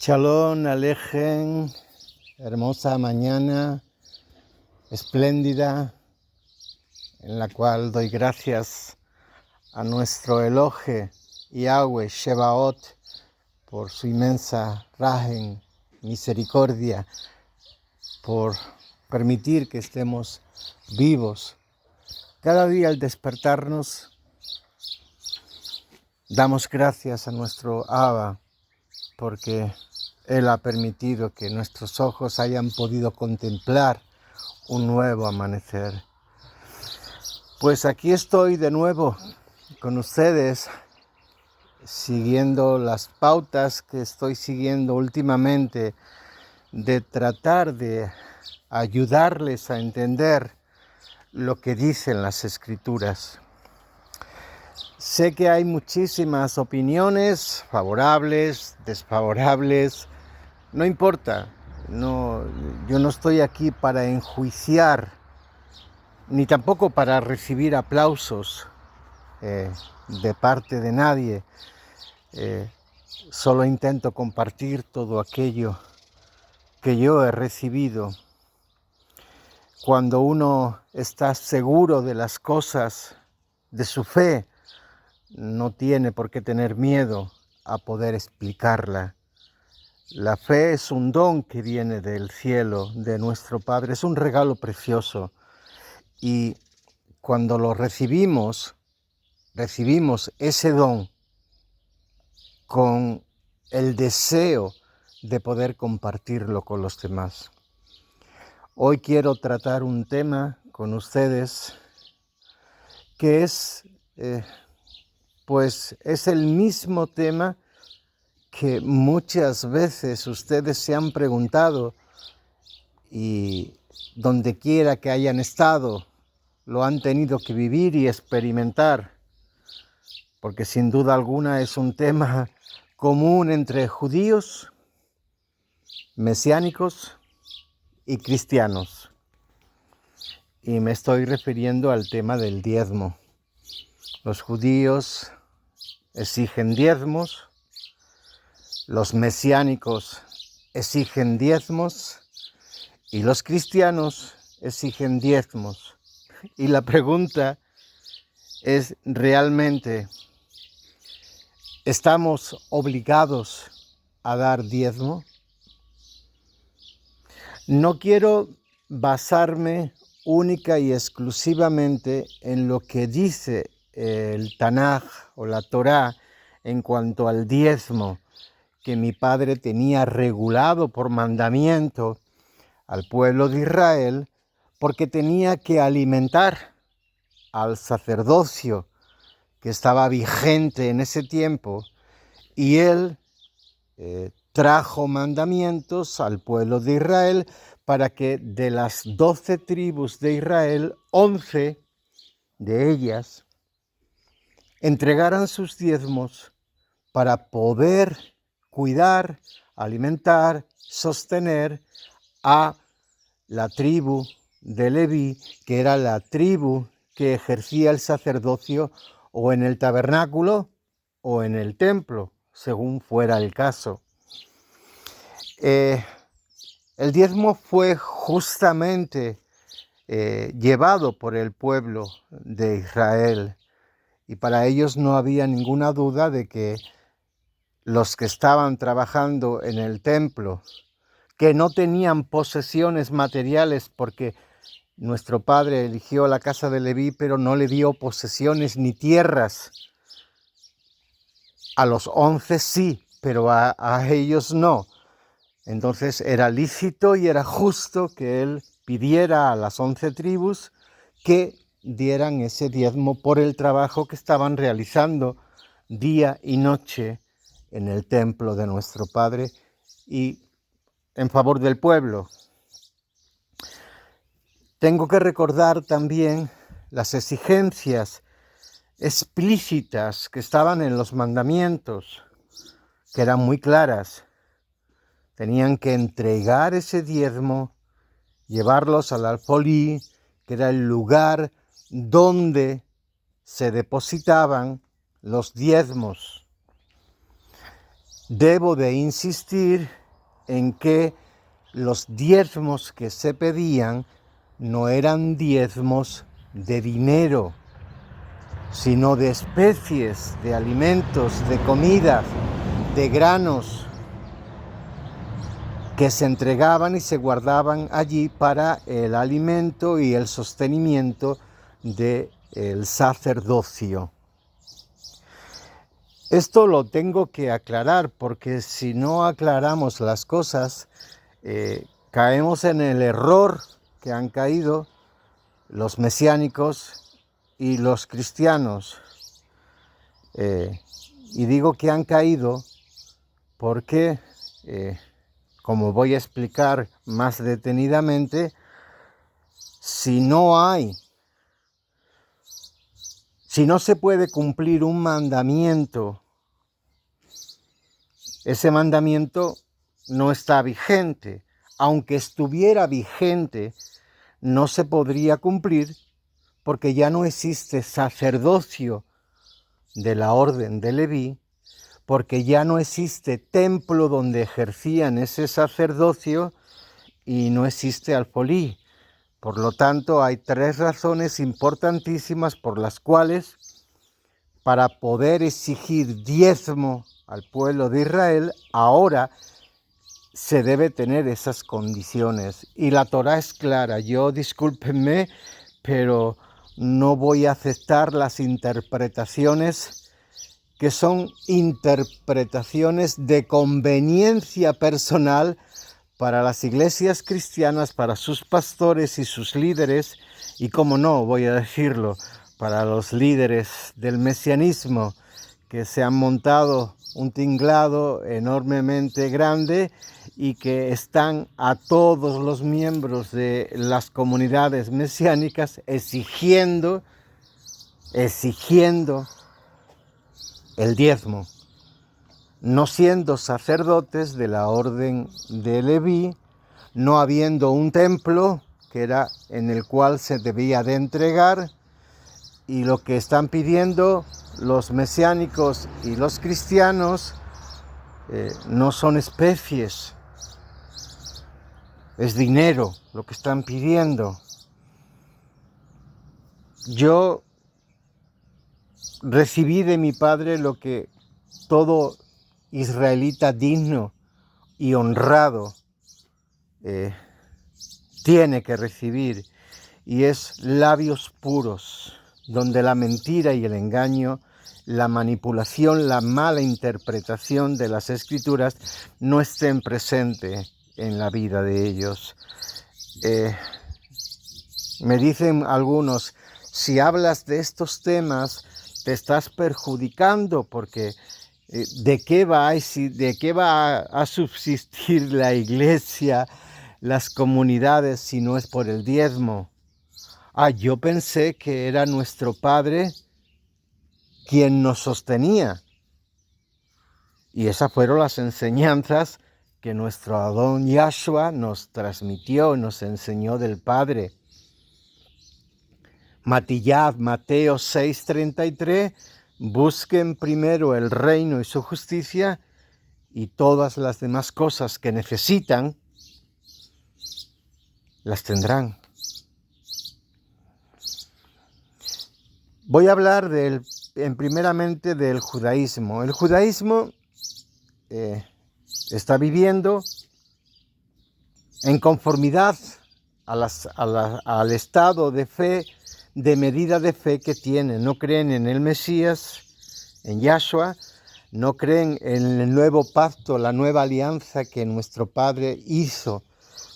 Shalom Alejem, hermosa mañana, espléndida, en la cual doy gracias a nuestro Elohe, Yahweh, Shebaot, por su inmensa Rahem, misericordia, por permitir que estemos vivos. Cada día al despertarnos, damos gracias a nuestro Abba, porque Él ha permitido que nuestros ojos hayan podido contemplar un nuevo amanecer. Pues aquí estoy de nuevo con ustedes, siguiendo las pautas que estoy siguiendo últimamente, de tratar de ayudarles a entender lo que dicen las Escrituras. Sé que hay muchísimas opiniones, favorables, desfavorables, no importa, yo no estoy aquí para enjuiciar, ni tampoco para recibir aplausos de parte de nadie. Solo intento compartir todo aquello que yo he recibido. Cuando uno está seguro de las cosas, de su fe, no tiene por qué tener miedo a poder explicarla. La fe es un don que viene del cielo, de nuestro Padre, es un regalo precioso. Y cuando lo recibimos ese don con el deseo de poder compartirlo con los demás. Hoy quiero tratar un tema con ustedes que es el mismo tema que muchas veces ustedes se han preguntado y donde quiera que hayan estado lo han tenido que vivir y experimentar, porque sin duda alguna es un tema común entre judíos, mesiánicos y cristianos. Y me estoy refiriendo al tema del diezmo. Los judíos exigen diezmos, los mesiánicos exigen diezmos y los cristianos exigen diezmos. Y la pregunta es realmente, ¿estamos obligados a dar diezmo? No quiero basarme única y exclusivamente en lo que dice el Tanaj o la Torá en cuanto al diezmo que mi padre tenía regulado por mandamiento al pueblo de Israel, porque tenía que alimentar al sacerdocio que estaba vigente en ese tiempo, y él trajo mandamientos al pueblo de Israel para que de las 12 tribus de Israel, 11 de ellas entregaran sus diezmos para poder cuidar, alimentar, sostener a la tribu de Leví, que era la tribu que ejercía el sacerdocio o en el tabernáculo o en el templo, según fuera el caso. El diezmo fue justamente llevado por el pueblo de Israel, y para ellos no había ninguna duda de que los que estaban trabajando en el templo, que no tenían posesiones materiales, porque nuestro padre eligió la casa de Leví, pero no le dio posesiones ni tierras. A los 11 sí, pero a ellos no. Entonces era lícito y era justo que él pidiera a las 11 tribus que dieran ese diezmo por el trabajo que estaban realizando día y noche en el templo de nuestro Padre y en favor del pueblo. Tengo que recordar también las exigencias explícitas que estaban en los mandamientos, que eran muy claras. Tenían que entregar ese diezmo, llevarlos al alfolí, que era el lugar donde se depositaban los diezmos. debo de insistir en que los diezmos que se pedían no eran diezmos de dinero, sino de especies, de alimentos, de comidas, de granos que se entregaban y se guardaban allí para el alimento y el sostenimiento del sacerdocio. Esto lo tengo que aclarar porque si no aclaramos las cosas, caemos en el error que han caído los mesiánicos y los cristianos. Y digo que han caído porque, como voy a explicar más detenidamente, si no se puede cumplir un mandamiento, ese mandamiento no está vigente. Aunque estuviera vigente, no se podría cumplir porque ya no existe sacerdocio de la orden de Leví, porque ya no existe templo donde ejercían ese sacerdocio y no existe alfolí. Por lo tanto, hay 3 razones importantísimas por las cuales, para poder exigir diezmo al pueblo de Israel, ahora se debe tener esas condiciones. Y la Torá es clara. Yo, discúlpenme, pero no voy a aceptar las interpretaciones que son interpretaciones de conveniencia personal para las iglesias cristianas, para sus pastores y sus líderes, y como no, voy a decirlo, para los líderes del mesianismo que se han montado un tinglado enormemente grande y que están a todos los miembros de las comunidades mesiánicas exigiendo el diezmo, no siendo sacerdotes de la orden de Leví, no habiendo un templo que era en el cual se debía de entregar, y lo que están pidiendo los mesiánicos y los cristianos no son especies, es dinero lo que están pidiendo. Yo recibí de mi padre lo que todo israelita digno y honrado tiene que recibir, y es labios puros, donde la mentira y el engaño, la manipulación, la mala interpretación de las escrituras no estén presentes en la vida de ellos. Me dicen algunos, si hablas de estos temas, te estás perjudicando porque ¿de qué va a subsistir la iglesia, las comunidades, si no es por el diezmo? Yo pensé que era nuestro Padre quien nos sostenía. Y esas fueron las enseñanzas que nuestro Adón Yahshua nos transmitió, nos enseñó del Padre. Mateo 6:33, busquen primero el reino y su justicia, y todas las demás cosas que necesitan las tendrán. Voy a hablar primeramente del judaísmo. El judaísmo está viviendo en conformidad al estado de fe, de medida de fe que tienen. No creen en el Mesías, en Yahshua, no creen en el nuevo pacto, la nueva alianza que nuestro Padre hizo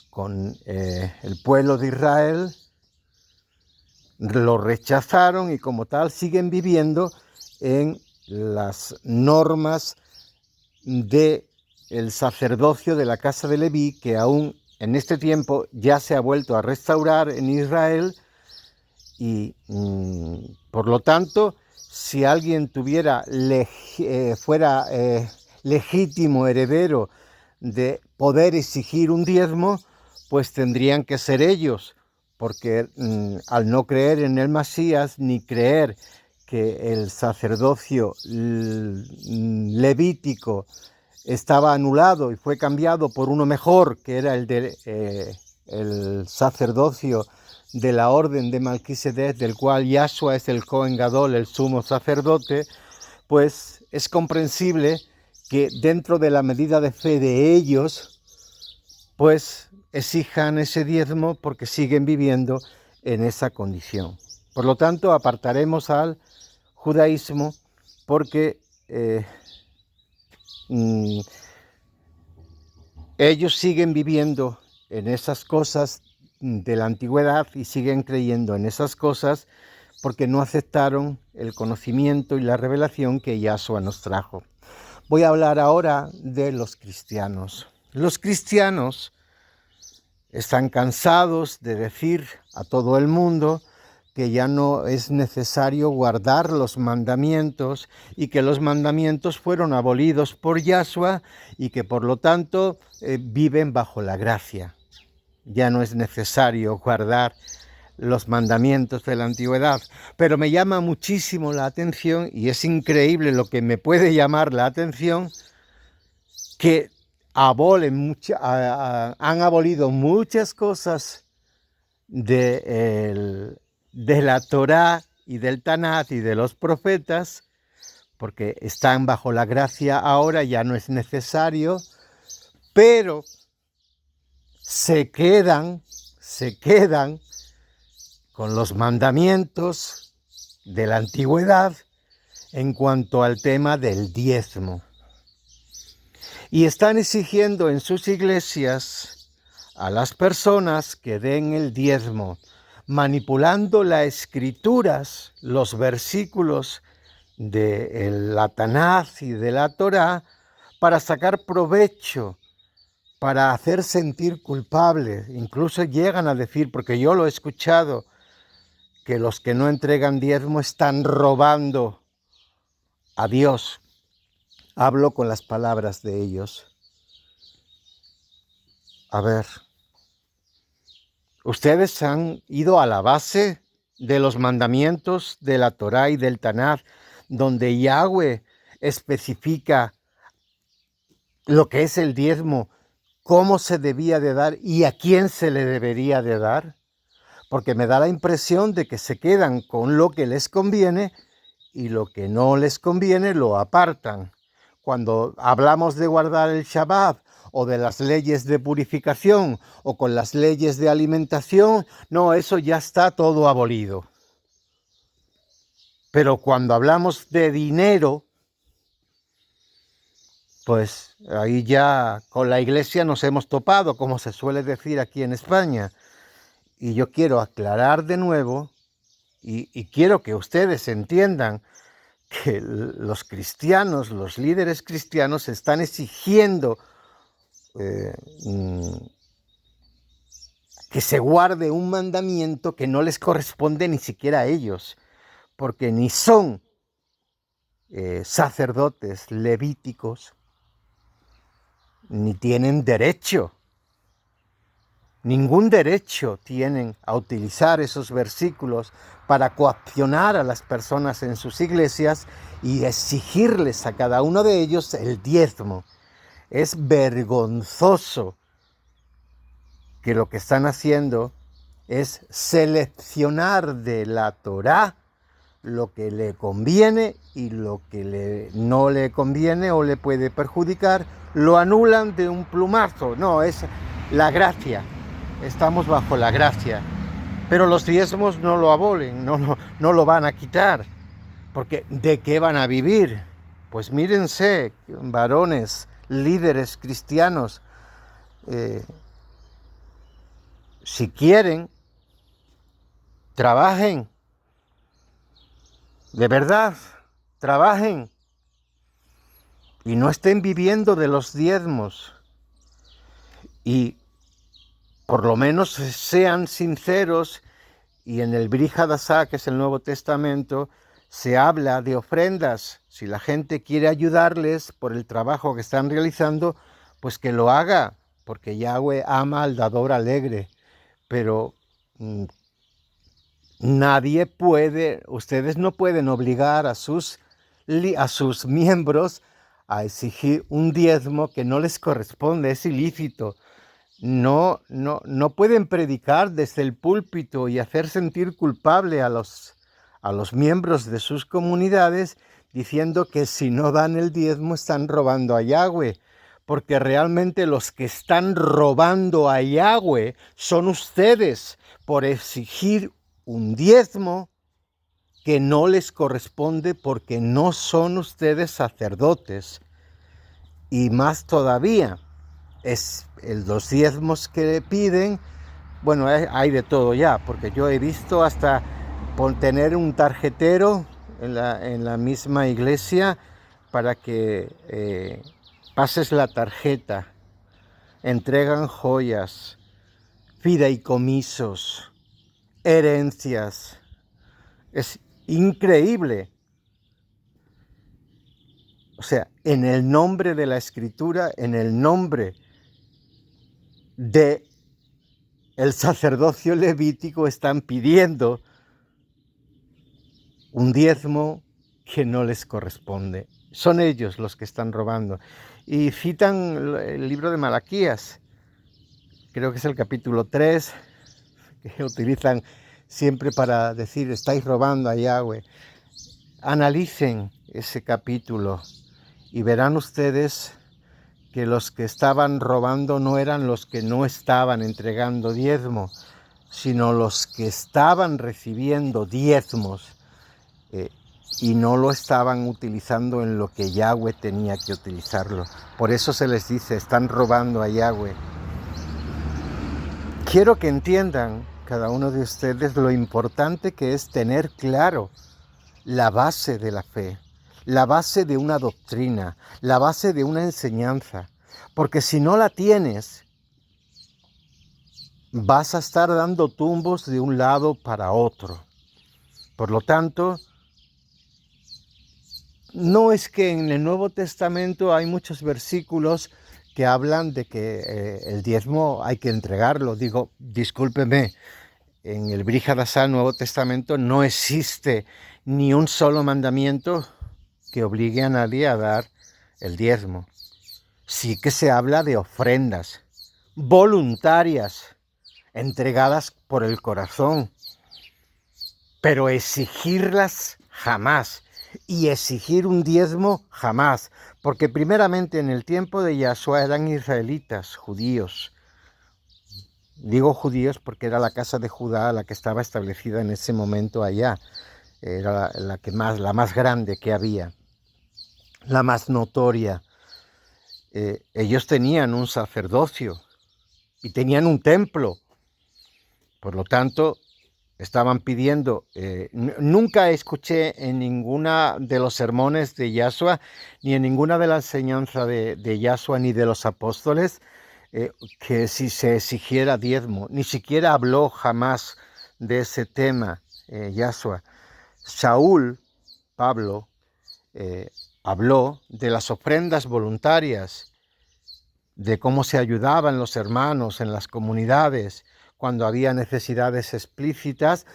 con el pueblo de Israel. Lo rechazaron y como tal siguen viviendo en las normas del sacerdocio de la casa de Leví, que aún en este tiempo ya se ha vuelto a restaurar en Israel, y por lo tanto, si alguien fuera legítimo heredero de poder exigir un diezmo, pues tendrían que ser ellos, porque al no creer en el Mesías ni creer que el sacerdocio levítico estaba anulado y fue cambiado por uno mejor, que era el sacerdocio de la orden de Melquisedec, del cual Yahshua es el Cohen Gadol, el sumo sacerdote, pues es comprensible que dentro de la medida de fe de ellos, pues exijan ese diezmo porque siguen viviendo en esa condición. Por lo tanto, apartaremos al judaísmo porque ellos siguen viviendo en esas cosas de la antigüedad y siguen creyendo en esas cosas porque no aceptaron el conocimiento y la revelación que Yahshua nos trajo. Voy a hablar ahora de los cristianos. Los cristianos están cansados de decir a todo el mundo que ya no es necesario guardar los mandamientos y que los mandamientos fueron abolidos por Yahshua y que por lo tanto viven bajo la gracia. Ya no es necesario guardar los mandamientos de la antigüedad, pero me llama muchísimo la atención y es increíble lo que me puede llamar la atención que han abolido muchas cosas de la Torá y del Tanaj y de los profetas, porque están bajo la gracia ahora, ya no es necesario, pero se quedan con los mandamientos de la antigüedad en cuanto al tema del diezmo. Y están exigiendo en sus iglesias a las personas que den el diezmo, manipulando las escrituras, los versículos de la Tanaj y de la Torá, para sacar provecho, para hacer sentir culpable. Incluso llegan a decir, porque yo lo he escuchado, que los que no entregan diezmo están robando a Dios. Hablo con las palabras de ellos. A ver, ustedes han ido a la base de los mandamientos de la Torá y del Tanaj, donde Yahweh especifica lo que es el diezmo, cómo se debía de dar y a quién se le debería de dar, porque me da la impresión de que se quedan con lo que les conviene y lo que no les conviene lo apartan. Cuando hablamos de guardar el Shabbat o de las leyes de purificación o con las leyes de alimentación, no, eso ya está todo abolido. Pero cuando hablamos de dinero, pues ahí ya con la iglesia nos hemos topado, como se suele decir aquí en España. Y yo quiero aclarar de nuevo y quiero que ustedes entiendan que los cristianos, los líderes cristianos están exigiendo que se guarde un mandamiento que no les corresponde ni siquiera a ellos, porque ni son sacerdotes levíticos, ni tienen derecho, ningún derecho tienen a utilizar esos versículos para coaccionar a las personas en sus iglesias y exigirles a cada uno de ellos el diezmo. Es vergonzoso que lo que están haciendo es seleccionar de la Torá lo que le conviene y lo que no le conviene o le puede perjudicar, lo anulan de un plumazo. No, es la gracia. Estamos bajo la gracia. Pero los diezmos no lo abolen, no lo van a quitar. Porque ¿de qué van a vivir? Pues mírense, varones, líderes cristianos, si quieren, trabajen, de verdad, trabajen y no estén viviendo de los diezmos y por lo menos sean sinceros. Y en el Brit Hadashah, que es el Nuevo Testamento, se habla de ofrendas. Si la gente quiere ayudarles por el trabajo que están realizando, pues que lo haga, porque Yahweh ama al dador alegre. Pero nadie puede, ustedes no pueden obligar a sus miembros a exigir un diezmo que no les corresponde, es ilícito. No pueden predicar desde el púlpito y hacer sentir culpable a los miembros de sus comunidades diciendo que si no dan el diezmo están robando a Yahweh, porque realmente los que están robando a Yahweh son ustedes por exigir un diezmo que no les corresponde porque no son ustedes sacerdotes. Y más todavía, los diezmos que le piden, bueno, hay de todo ya, porque yo he visto hasta tener un tarjetero en la misma iglesia para que pases la tarjeta. Entregan joyas, fideicomisos, herencias. Es increíble. O sea, en el nombre de la Escritura, en el nombre de el sacerdocio levítico, están pidiendo un diezmo que no les corresponde. Son ellos los que están robando. Y citan el libro de Malaquías, creo que es el capítulo 3, que utilizan siempre para decir, estáis robando a Yahweh. Analicen ese capítulo y verán ustedes que los que estaban robando no eran los que no estaban entregando diezmo, sino los que estaban recibiendo diezmos y no lo estaban utilizando en lo que Yahweh tenía que utilizarlo. Por eso se les dice, están robando a Yahweh. Quiero que entiendan, cada uno de ustedes, lo importante que es tener claro la base de la fe, la base de una doctrina, la base de una enseñanza. Porque si no la tienes, vas a estar dando tumbos de un lado para otro. Por lo tanto, no es que en el Nuevo Testamento hay muchos versículos que hablan de que el diezmo hay que entregarlo. Digo, discúlpeme, en el Brit Hadashah Nuevo Testamento no existe ni un solo mandamiento que obligue a nadie a dar el diezmo. Sí que se habla de ofrendas voluntarias, entregadas por el corazón, pero exigirlas jamás. Y exigir un diezmo jamás, porque primeramente en el tiempo de Yahshua eran israelitas, judíos. Digo judíos porque era la casa de Judá la que estaba establecida en ese momento allá. Era la más grande que había, la más notoria. Ellos tenían un sacerdocio y tenían un templo. Por lo tanto, estaban pidiendo, nunca escuché en ninguna de los sermones de Yahshua, ni en ninguna de las enseñanzas de Yahshua ni de los apóstoles, que si se exigiera diezmo. Ni siquiera habló jamás de ese tema Yahshua. Saúl, Pablo, habló de las ofrendas voluntarias, de cómo se ayudaban los hermanos en las comunidades. Cuando había necesidades explícitas,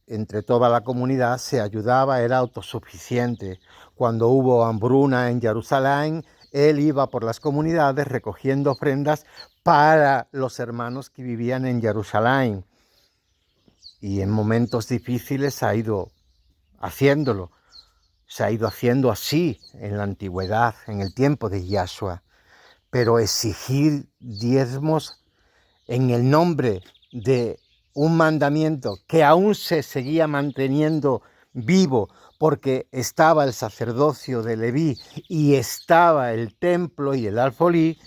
entre toda la comunidad se ayudaba, era autosuficiente. Cuando hubo hambruna en Jerusalén, él iba por las comunidades recogiendo ofrendas para los hermanos que vivían en Jerusalén. Y en momentos difíciles ha ido haciéndolo. Se ha ido haciendo así en la antigüedad, en el tiempo de Yahshua. Pero exigir diezmos en el nombre de un mandamiento que aún se seguía manteniendo vivo porque estaba el sacerdocio de Leví y estaba el templo y el alfolí,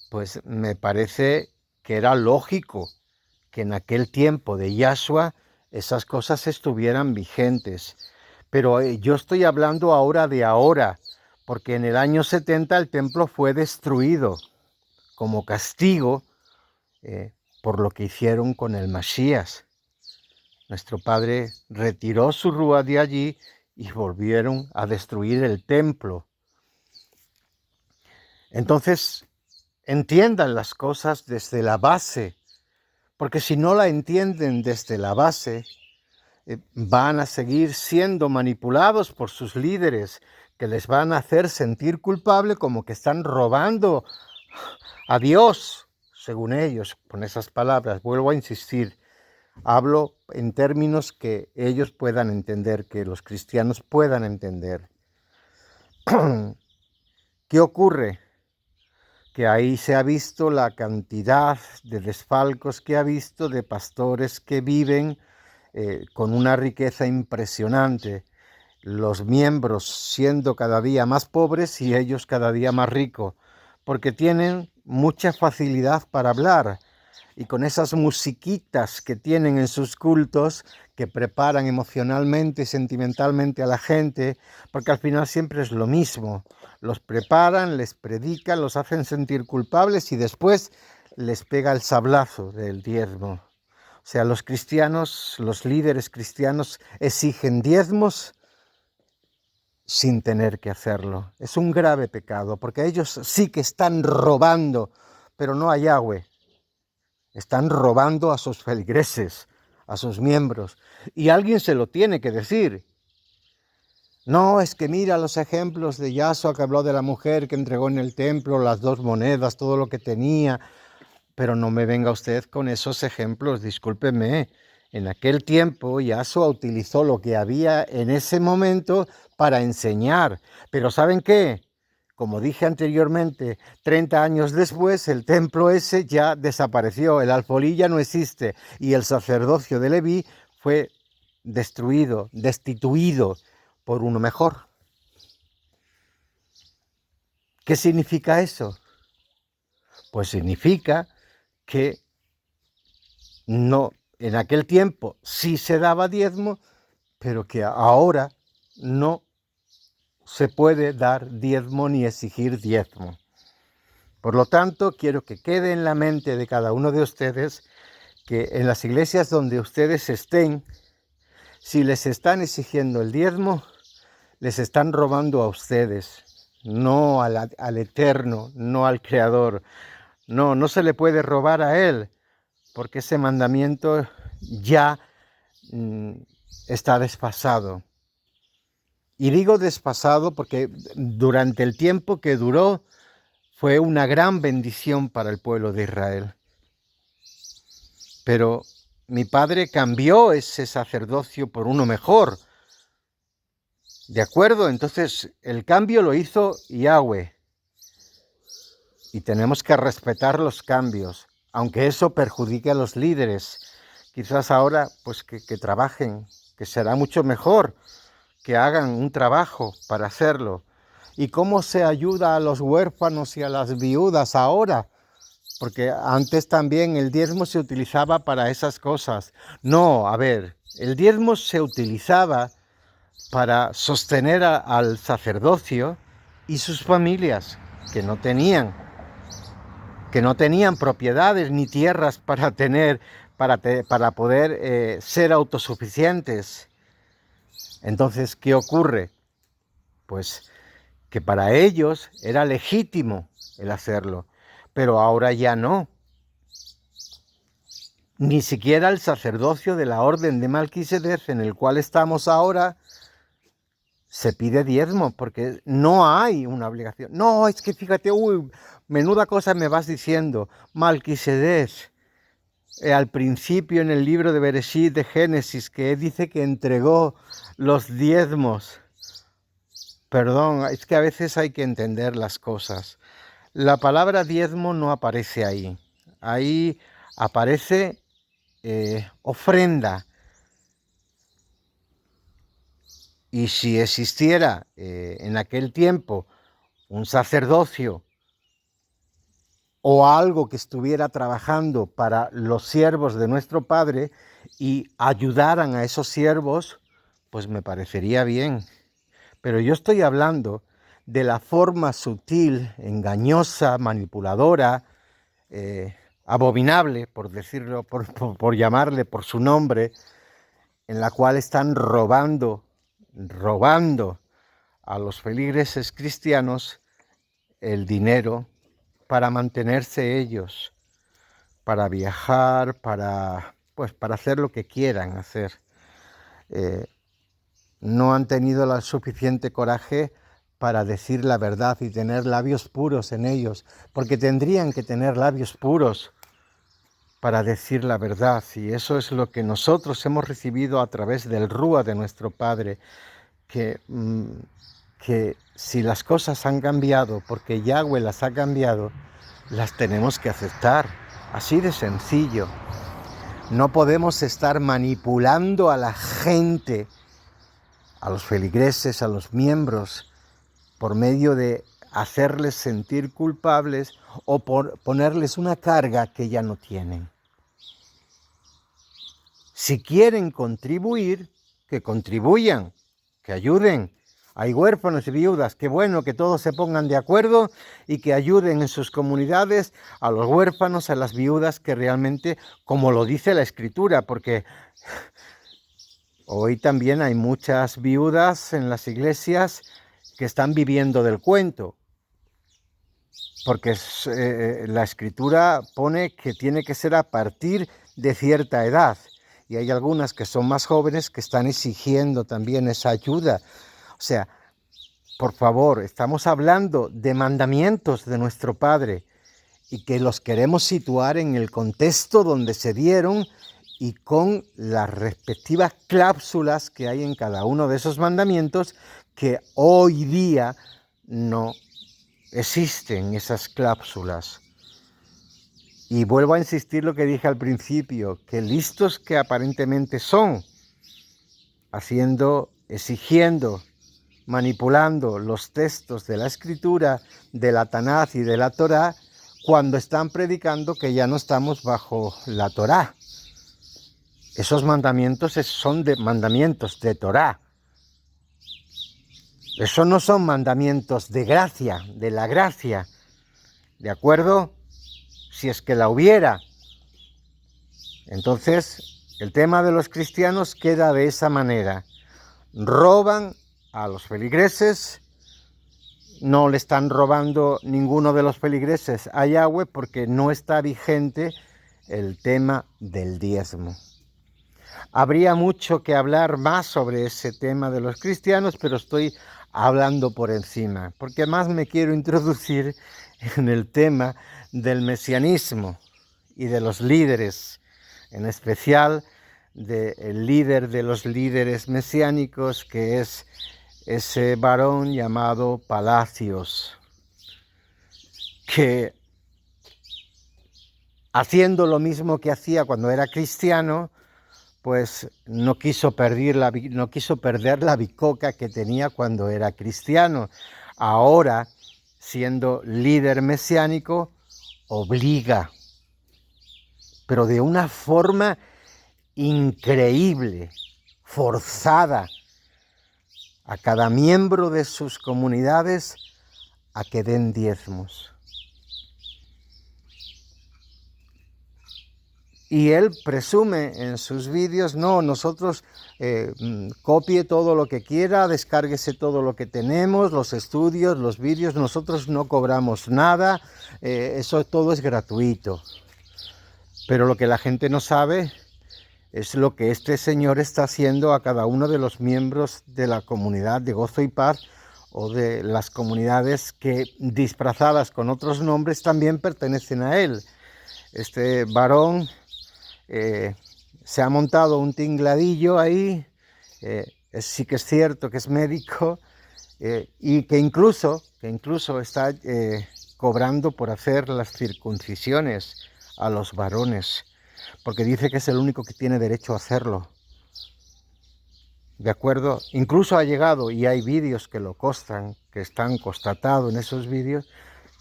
pues me parece que era lógico que en aquel tiempo de Yahshua esas cosas estuvieran vigentes. Pero yo estoy hablando ahora, porque en el año 70 el templo fue destruido como castigo por lo que hicieron con el Masías. Nuestro padre retiró su rúa de allí y volvieron a destruir el templo. Entonces, entiendan las cosas desde la base, porque si no la entienden desde la base, van a seguir siendo manipulados por sus líderes que les van a hacer sentir culpable, como que están robando a Dios, según ellos, con esas palabras. Vuelvo a insistir, hablo en términos que ellos puedan entender, que los cristianos puedan entender. ¿Qué ocurre? Que ahí se ha visto la cantidad de desfalcos que ha visto de pastores que viven con una riqueza impresionante, los miembros siendo cada día más pobres y ellos cada día más ricos, porque tienen mucha facilidad para hablar, y con esas musiquitas que tienen en sus cultos, que preparan emocionalmente y sentimentalmente a la gente, porque al final siempre es lo mismo. Los preparan, les predican, los hacen sentir culpables y después les pega el sablazo del diezmo. O sea, los cristianos, los líderes cristianos exigen diezmos sin tener que hacerlo. Es un grave pecado, porque ellos sí que están robando, pero no a Yahweh. Están robando a sus feligreses, a sus miembros. Y alguien se lo tiene que decir. No, es que mira los ejemplos de Yahshua, que habló de la mujer que entregó en el templo las 2 monedas, todo lo que tenía. Pero no me venga usted con esos ejemplos, discúlpeme. En aquel tiempo Yahshua utilizó lo que había en ese momento para enseñar. Pero ¿saben qué? Como dije anteriormente, 30 años después el templo ese ya desapareció, el alfolí ya no existe y el sacerdocio de Leví fue destruido, destituido por uno mejor. ¿Qué significa eso? Pues significa que no, en aquel tiempo sí se daba diezmo, pero que ahora no se puede dar diezmo ni exigir diezmo. Por lo tanto, quiero que quede en la mente de cada uno de ustedes que en las iglesias donde ustedes estén, si les están exigiendo el diezmo, les están robando a ustedes, no al Eterno, no al Creador. No, no se le puede robar a Él, porque ese mandamiento ya está desfasado. Y digo desfasado porque durante el tiempo que duró fue una gran bendición para el pueblo de Israel. Pero mi padre cambió ese sacerdocio por uno mejor. ¿De acuerdo? Entonces el cambio lo hizo Yahweh. Y tenemos que respetar los cambios, aunque eso perjudique a los líderes. Quizás ahora pues que trabajen, que será mucho mejor que hagan un trabajo para hacerlo. ¿Y cómo se ayuda a los huérfanos y a las viudas ahora? Porque antes también el diezmo se utilizaba para esas cosas. No, a ver, el diezmo se utilizaba para sostener al sacerdocio y sus familias, que no tenían propiedades ni tierras para poder ser autosuficientes. Entonces, ¿qué ocurre? Pues que para ellos era legítimo el hacerlo, pero ahora ya no. Ni siquiera el sacerdocio de la orden de Melquisedec, en el cual estamos ahora, se pide diezmo, porque no hay una obligación. No, es que fíjate, menuda cosa me vas diciendo. Melquisedec, al principio en el libro de Bereshit, de Génesis, que dice que entregó los diezmos. Perdón, es que a veces hay que entender las cosas. La palabra diezmo no aparece ahí. Ahí aparece ofrenda. Y si existiera en aquel tiempo un sacerdocio o algo que estuviera trabajando para los siervos de nuestro Padre y ayudaran a esos siervos, pues me parecería bien. Pero yo estoy hablando de la forma sutil, engañosa, manipuladora, abominable, por decirlo, por llamarle por su nombre, en la cual están robando a los feligreses cristianos el dinero para mantenerse ellos, para viajar, para hacer lo que quieran hacer. No han tenido el suficiente coraje para decir la verdad y tener labios puros en ellos, porque tendrían que tener labios puros para decir la verdad, y eso es lo que nosotros hemos recibido a través del Rúa de nuestro Padre, que si las cosas han cambiado, porque Yahweh las ha cambiado, las tenemos que aceptar, así de sencillo. No podemos estar manipulando a la gente, a los feligreses, a los miembros, por medio de hacerles sentir culpables o por ponerles una carga que ya no tienen. Si quieren contribuir, que contribuyan, que ayuden. Hay huérfanos y viudas, qué bueno que todos se pongan de acuerdo y que ayuden en sus comunidades a los huérfanos, a las viudas, que realmente, como lo dice la Escritura, porque hoy también hay muchas viudas en las iglesias que están viviendo del cuento, porque la Escritura pone que tiene que ser a partir de cierta edad, y hay algunas que son más jóvenes que están exigiendo también esa ayuda. O sea, por favor, estamos hablando de mandamientos de nuestro Padre y que los queremos situar en el contexto donde se dieron y con las respectivas cláusulas que hay en cada uno de esos mandamientos, que hoy día no existen esas cláusulas. Y vuelvo a insistir lo que dije al principio, que listos que aparentemente son, exigiendo, manipulando los textos de la Escritura, de la Tanaj y de la Torá, cuando están predicando que ya no estamos bajo la Torá. Esos mandamientos son mandamientos de Torá. Esos no son mandamientos de gracia, de la gracia, ¿de acuerdo? Si es que la hubiera. Entonces, el tema de los cristianos queda de esa manera. Roban a los feligreses, no le están robando ninguno de los feligreses a Yahweh porque no está vigente el tema del diezmo. Habría mucho que hablar más sobre ese tema de los cristianos, pero estoy hablando por encima, porque más me quiero introducir en el tema del mesianismo y de los líderes, en especial del líder de los líderes mesiánicos, que es ese varón llamado Palacios, que haciendo lo mismo que hacía cuando era cristiano, pues no quiso perder la bicoca que tenía cuando era cristiano. Ahora, siendo líder mesiánico, obliga, pero de una forma increíble, forzada, a cada miembro de sus comunidades a que den diezmos. Y él presume en sus vídeos, no, nosotros copie todo lo que quiera, descárguese todo lo que tenemos, los estudios, los vídeos, nosotros no cobramos nada, eso todo es gratuito. Pero lo que la gente no sabe es lo que este señor está haciendo a cada uno de los miembros de la comunidad de Gozo y Paz, o de las comunidades que, disfrazadas con otros nombres, también pertenecen a él. Este varón se ha montado un tingladillo ahí, sí que es cierto que es médico, y que incluso está cobrando por hacer las circuncisiones a los varones, porque dice que es el único que tiene derecho a hacerlo. ¿De acuerdo? Incluso ha llegado, y hay vídeos que lo constan, que están constatados en esos vídeos,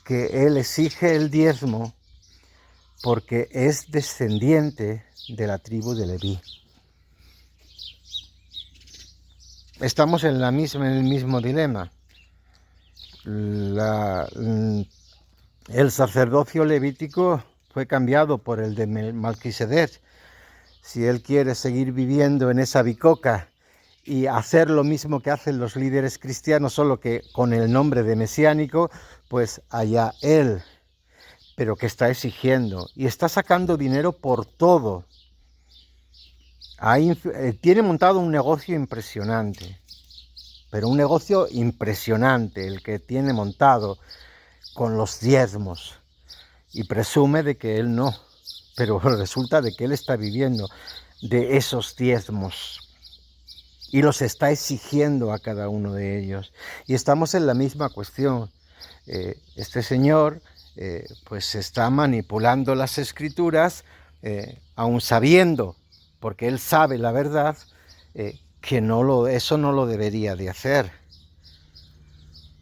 que él exige el diezmo porque es descendiente de la tribu de Leví. Estamos en el mismo dilema. El sacerdocio levítico fue cambiado por el de Melquisedec. Si él quiere seguir viviendo en esa bicoca y hacer lo mismo que hacen los líderes cristianos, solo que con el nombre de mesiánico, pues allá él. Pero que está exigiendo y está sacando dinero por todo. Tiene montado un negocio impresionante. pero un negocio impresionante el que tiene montado con los diezmos, y presume de que él no, pero resulta de que él está viviendo de esos diezmos y los está exigiendo a cada uno de ellos. Y estamos en la misma cuestión. Este señor pues está manipulando las escrituras, aun sabiendo, porque él sabe la verdad, que eso no lo debería de hacer.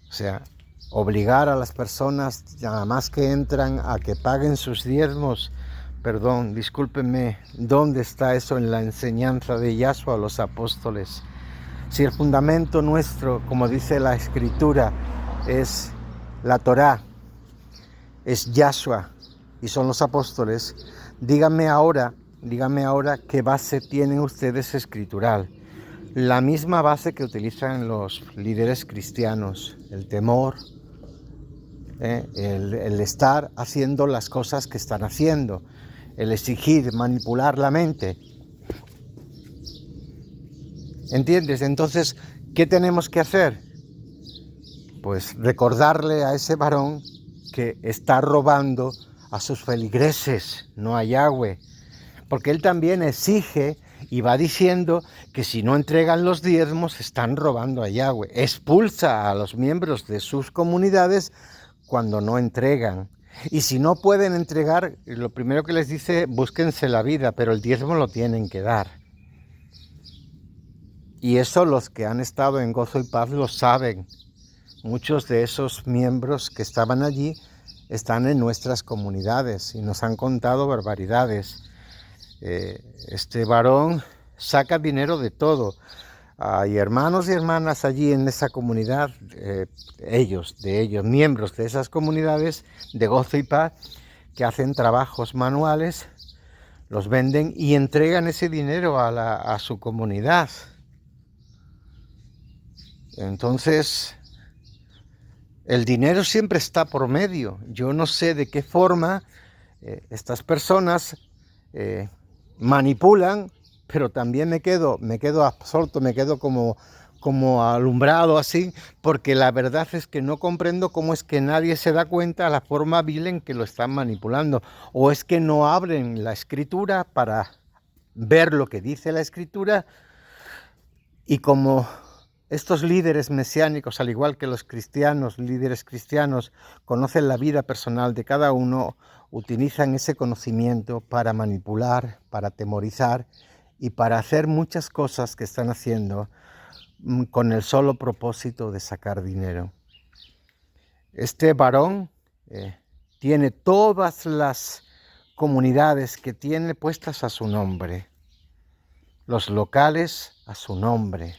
O sea, obligar a las personas, nada más que entran, a que paguen sus diezmos. Perdón, discúlpenme, ¿dónde está eso en la enseñanza de Yahshua a los apóstoles? Si el fundamento nuestro, como dice la Escritura, es la Torá, es Yahshua y son los apóstoles, díganme ahora qué base tienen ustedes escritural. La misma base que utilizan los líderes cristianos, el temor, el estar haciendo las cosas que están haciendo, el exigir, manipular la mente. ¿Entiendes? Entonces, ¿qué tenemos que hacer? Pues recordarle a ese varón que está robando a sus feligreses, no a Yahweh, porque él también exige y va diciendo que si no entregan los diezmos están robando a Yahweh. Expulsa a los miembros de sus comunidades cuando no entregan. Y si no pueden entregar, lo primero que les dice, búsquense la vida, pero el diezmo lo tienen que dar. Y eso los que han estado en Gozo y Paz lo saben. Muchos de esos miembros que estaban allí están en nuestras comunidades y nos han contado barbaridades. Este varón saca dinero de todo. Hay hermanos y hermanas allí en esa comunidad, miembros de esas comunidades de Gozo y Paz, que hacen trabajos manuales, los venden y entregan ese dinero a su comunidad. Entonces, el dinero siempre está por medio. Yo no sé de qué forma estas personas manipulan, pero también me quedo absorto, me quedo como alumbrado así, porque la verdad es que no comprendo cómo es que nadie se da cuenta de la forma vil en que lo están manipulando, o es que no abren la escritura para ver lo que dice la escritura, y como estos líderes mesiánicos, al igual que los cristianos, líderes cristianos, conocen la vida personal de cada uno, utilizan ese conocimiento para manipular, para atemorizar y para hacer muchas cosas que están haciendo con el solo propósito de sacar dinero. Este varón tiene todas las comunidades que tiene puestas a su nombre, los locales a su nombre,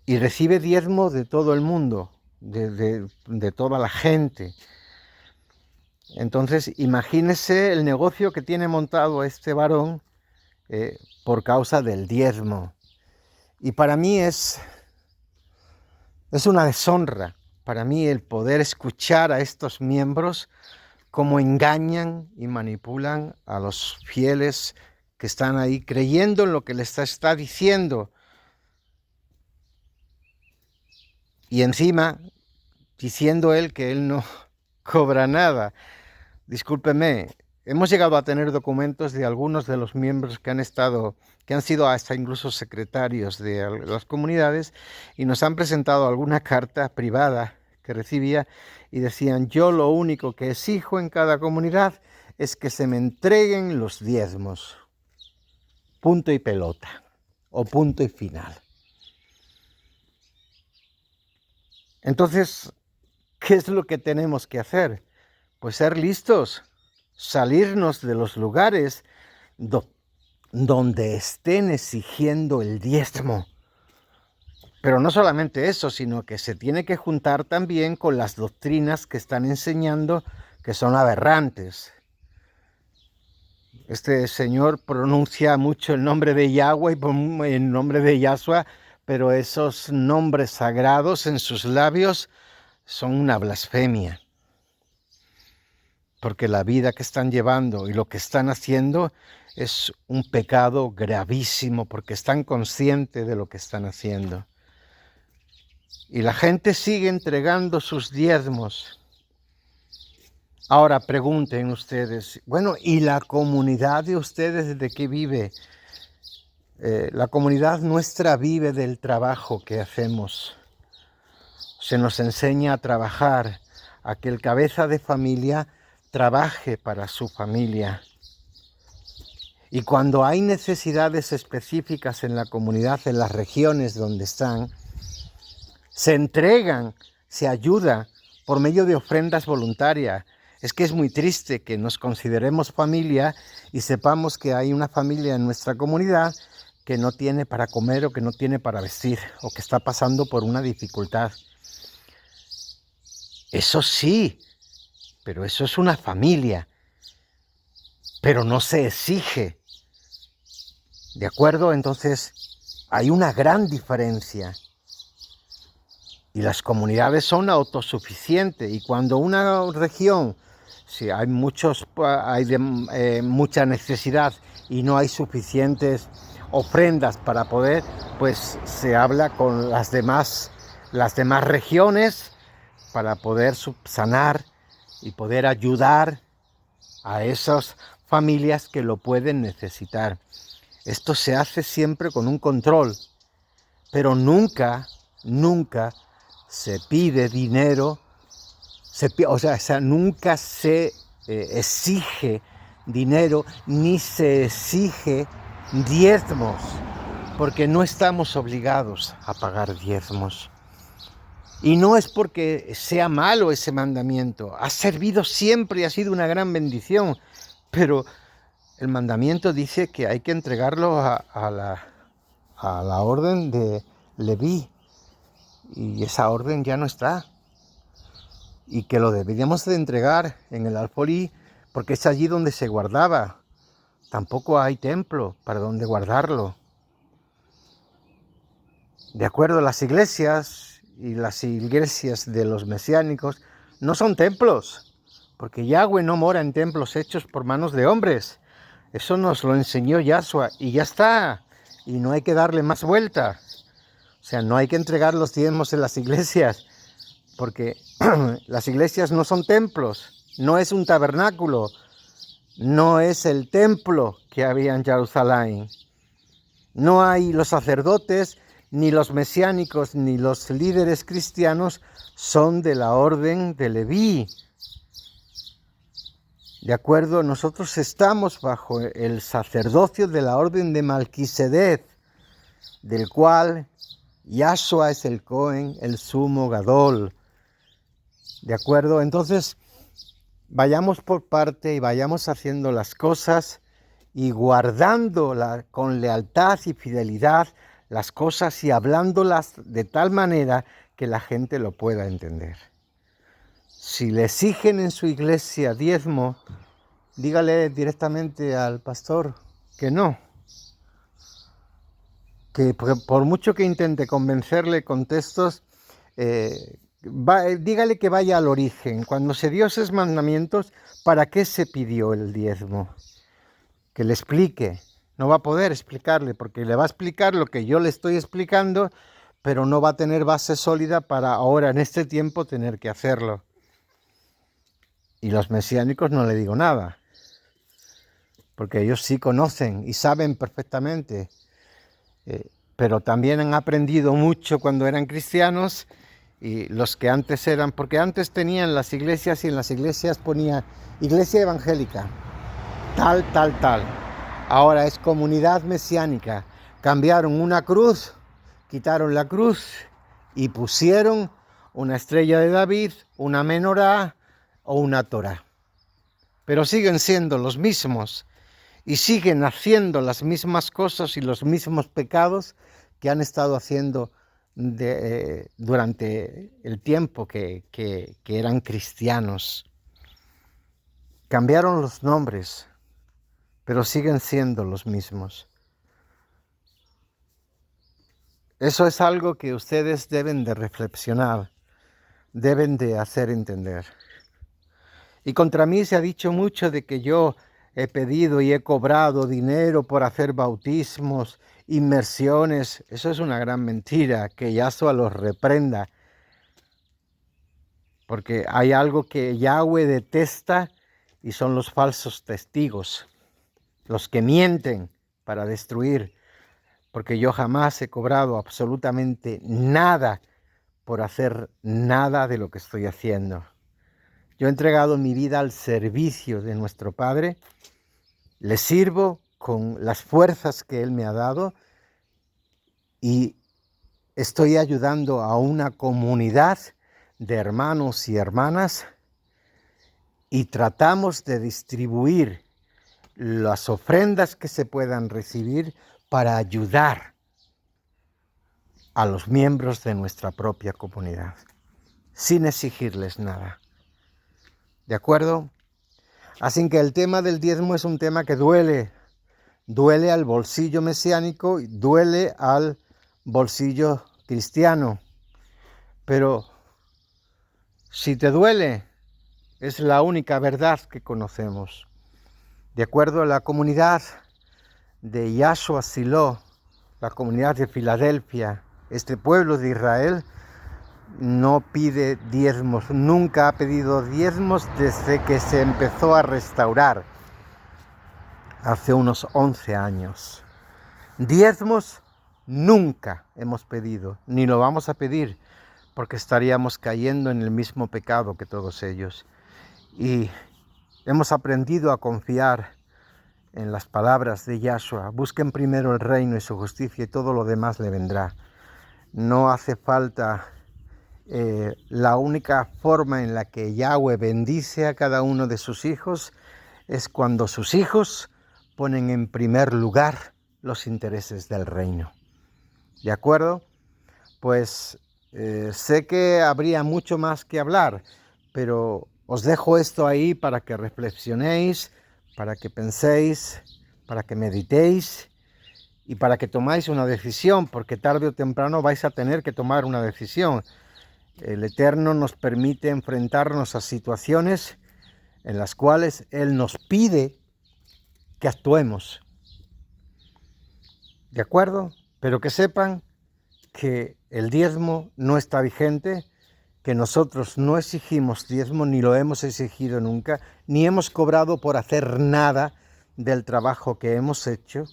y recibe diezmo de todo el mundo, de toda la gente. Entonces, imagínese el negocio que tiene montado este varón por causa del diezmo. Y para mí es una deshonra, para mí el poder escuchar a estos miembros cómo engañan y manipulan a los fieles que están ahí creyendo en lo que les está diciendo. Y encima, diciendo él que él no cobra nada. Discúlpeme, hemos llegado a tener documentos de algunos de los miembros que han sido hasta incluso secretarios de las comunidades, y nos han presentado alguna carta privada que recibía y decían: yo lo único que exijo en cada comunidad es que se me entreguen los diezmos. Punto y pelota, o punto y final. Entonces, ¿qué es lo que tenemos que hacer? Pues ser listos, salirnos de los lugares donde estén exigiendo el diezmo. Pero no solamente eso, sino que se tiene que juntar también con las doctrinas que están enseñando, que son aberrantes. Este señor pronuncia mucho el nombre de Yahweh y el nombre de Yahshua, pero esos nombres sagrados en sus labios son una blasfemia. Porque la vida que están llevando y lo que están haciendo es un pecado gravísimo, porque están conscientes de lo que están haciendo. Y la gente sigue entregando sus diezmos. Ahora pregunten ustedes, bueno, ¿y la comunidad de ustedes de qué vive? La comunidad nuestra vive del trabajo que hacemos. Se nos enseña a trabajar, a que el cabeza de familia trabaje para su familia. Y cuando hay necesidades específicas en la comunidad, en las regiones donde están, se entregan, se ayuda por medio de ofrendas voluntarias. Es que es muy triste que nos consideremos familia y sepamos que hay una familia en nuestra comunidad que no tiene para comer o que no tiene para vestir o que está pasando por una dificultad. Eso sí, pero eso es una familia, pero no se exige. ¿De acuerdo? Entonces hay una gran diferencia. Y las comunidades son autosuficientes. Y cuando una región, si hay mucha necesidad y no hay suficientes ofrendas para poder, pues se habla con las demás regiones para poder subsanar y poder ayudar a esas familias que lo pueden necesitar. Esto se hace siempre con un control, pero nunca se pide dinero, nunca se exige dinero ni se exige diezmos, porque no estamos obligados a pagar diezmos. Y no es porque sea malo ese mandamiento, ha servido siempre y ha sido una gran bendición, pero el mandamiento dice que hay que entregarlo a la orden de Leví, y esa orden ya no está, y que lo deberíamos de entregar en el alfolí, porque es allí donde se guardaba. Tampoco hay templo para donde guardarlo. De acuerdo, las iglesias y las iglesias de los mesiánicos no son templos, porque Yahweh no mora en templos hechos por manos de hombres. Eso nos lo enseñó Yahshua y ya está, y no hay que darle más vuelta. O sea, no hay que entregar los diezmos en las iglesias, porque las iglesias no son templos, no es un tabernáculo, no es el templo que había en Jerusalén. No hay los sacerdotes, ni los mesiánicos, ni los líderes cristianos son de la orden de Leví. De acuerdo, nosotros estamos bajo el sacerdocio de la orden de Malquisedec, del cual Yahshua es el Cohen, el sumo Gadol. De acuerdo, entonces vayamos por parte y vayamos haciendo las cosas y guardando con lealtad y fidelidad las cosas y hablándolas de tal manera que la gente lo pueda entender. Si le exigen en su iglesia diezmo, dígale directamente al pastor que no. Que por mucho que intente convencerle con textos, dígale que vaya al origen. Cuando se dio esos mandamientos, ¿para qué se pidió el diezmo? Que le explique. No va a poder explicarle, porque le va a explicar lo que yo le estoy explicando, pero no va a tener base sólida para ahora, en este tiempo, tener que hacerlo. Y los mesiánicos no le digo nada, porque ellos sí conocen y saben perfectamente, pero también han aprendido mucho cuando eran cristianos, y los que antes eran, porque antes tenían las iglesias y en las iglesias ponía iglesia evangélica, tal. Ahora es comunidad mesiánica. Cambiaron una cruz, quitaron la cruz y pusieron una estrella de David, una menorá o una Torá. Pero siguen siendo los mismos y siguen haciendo las mismas cosas y los mismos pecados que han estado haciendo durante el tiempo que eran cristianos. Cambiaron los nombres, pero siguen siendo los mismos. Eso es algo que ustedes deben de reflexionar, deben de hacer entender. Y contra mí se ha dicho mucho de que yo he pedido y he cobrado dinero por hacer bautismos inmersiones. Eso es una gran mentira, que Yahshua los reprenda. Porque hay algo que Yahweh detesta y son los falsos testigos, los que mienten para destruir. Porque yo jamás he cobrado absolutamente nada por hacer nada de lo que estoy haciendo. Yo he entregado mi vida al servicio de nuestro Padre, le sirvo con las fuerzas que Él me ha dado y estoy ayudando a una comunidad de hermanos y hermanas y tratamos de distribuir las ofrendas que se puedan recibir para ayudar a los miembros de nuestra propia comunidad, sin exigirles nada. ¿De acuerdo? Así que el tema del diezmo es un tema que duele al bolsillo mesiánico y duele al bolsillo cristiano. Pero si te duele, es la única verdad que conocemos. De acuerdo a la comunidad de Yahshua Silo, la comunidad de Filadelfia, este pueblo de Israel no pide diezmos, nunca ha pedido diezmos desde que se empezó a restaurar hace unos 11 años. Diezmos nunca hemos pedido, ni lo vamos a pedir, porque estaríamos cayendo en el mismo pecado que todos ellos. Y hemos aprendido a confiar en las palabras de Yahshua. Busquen primero el reino y su justicia y todo lo demás le vendrá. No hace falta. La única forma en la que Yahweh bendice a cada uno de sus hijos es cuando sus hijos ponen en primer lugar los intereses del reino. ¿De acuerdo? Pues sé que habría mucho más que hablar, pero os dejo esto ahí para que reflexionéis, para que penséis, para que meditéis y para que tomáis una decisión, porque tarde o temprano vais a tener que tomar una decisión. El Eterno nos permite enfrentarnos a situaciones en las cuales Él nos pide que actuemos. ¿De acuerdo? Pero que sepan que el diezmo no está vigente, que nosotros no exigimos diezmo, ni lo hemos exigido nunca, ni hemos cobrado por hacer nada del trabajo que hemos hecho,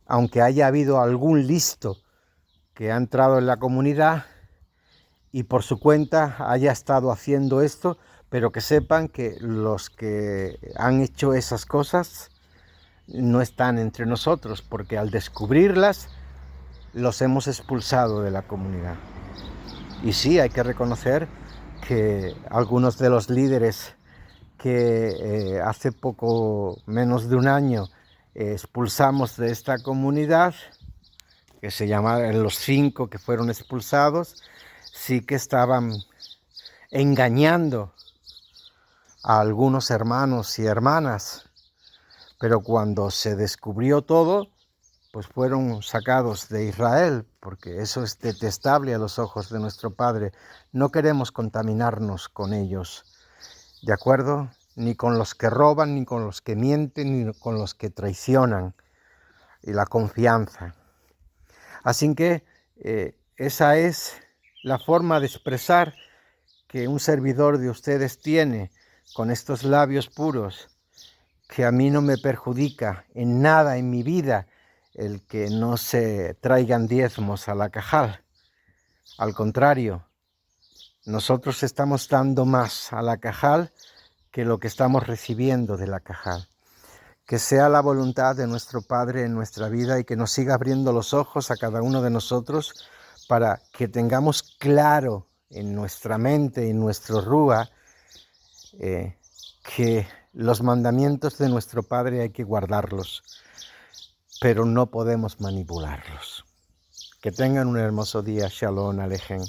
aunque haya habido algún listo que ha entrado en la comunidad y por su cuenta haya estado haciendo esto, pero que sepan que los que han hecho esas cosas no están entre nosotros, porque al descubrirlas los hemos expulsado de la comunidad. Y sí, hay que reconocer que algunos de los líderes que hace poco menos de un año expulsamos de esta comunidad, que se llamaban los 5 que fueron expulsados, sí que estaban engañando a algunos hermanos y hermanas, pero cuando se descubrió todo, pues fueron sacados de Israel, porque eso es detestable a los ojos de nuestro Padre. No queremos contaminarnos con ellos, ¿de acuerdo? Ni con los que roban, ni con los que mienten, ni con los que traicionan, y la confianza. Así que esa es la forma de expresar que un servidor de ustedes tiene con estos labios puros, que a mí no me perjudica en nada en mi vida el que no se traigan diezmos a la cajal. Al contrario, nosotros estamos dando más a la cajal que lo que estamos recibiendo de la cajal. Que sea la voluntad de nuestro Padre en nuestra vida y que nos siga abriendo los ojos a cada uno de nosotros para que tengamos claro en nuestra mente y en nuestro rúa que los mandamientos de nuestro Padre hay que guardarlos, pero no podemos manipularlos. Que tengan un hermoso día. Shalom Alejem.